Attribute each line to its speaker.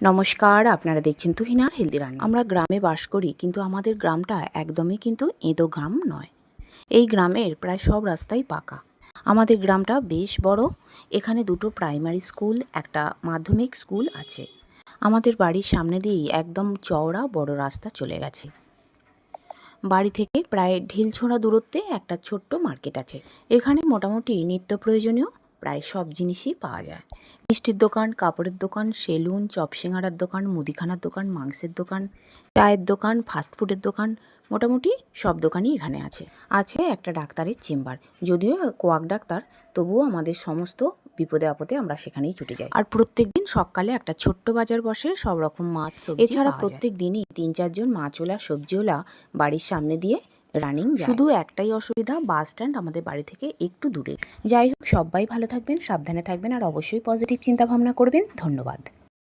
Speaker 1: নমস্কার, আপনারা দেখছেন তুহিনার হেলদি রান্না। আমরা গ্রামে বাস করি, কিন্তু আমাদের গ্রামটা একদমই কিন্তু এঁদো গ্রাম নয়। এই গ্রামের প্রায় সব রাস্তাই পাকা। আমাদের গ্রামটা বেশ বড়। এখানে দুটো প্রাইমারি স্কুল, একটা মাধ্যমিক স্কুল আছে। আমাদের বাড়ির সামনে দিয়েই একদম চওড়া বড় রাস্তা চলে গেছে। বাড়ি থেকে প্রায় ঢিলছোড়া দূরত্বে একটা ছোট্ট মার্কেট আছে। এখানে মোটামুটি নিত্য প্রয়োজনীয় প্রায় সব জিনিসই পাওয়া যায়। মিষ্টির দোকান, কাপড়ের দোকান, সেলুন, চপসিঙাড়ার দোকান, মুদিখানার দোকান, মাংসের দোকান, চায়ের দোকান, ফাস্টফুডের দোকান, মোটামুটি সব দোকানই এখানে আছে। আছে একটা ডাক্তারের চেম্বার, যদিও কোয়াক ডাক্তার, তবুও আমাদের সমস্ত বিপদে আপদে আমরা সেখানেই ছুটে যাই। আর প্রত্যেক দিন সকালে একটা ছোট্ট বাজার বসে, সব রকম মাছ সবজি। এছাড়া প্রত্যেক দিনই ৩-৪ জন মাছওয়ালা, সবজিওয়ালা বাড়ির সামনে দিয়ে রানিং যায়। শুধু একটাই অসুবিধা, বাস স্ট্যান্ড আমাদের বাড়ি থেকে একটু দূরে। যাই হোক, সবাই ভালো থাকবেন, সাবধানে থাকবেন, আর অবশ্যই পজিটিভ চিন্তা ভাবনা করবেন। ধন্যবাদ।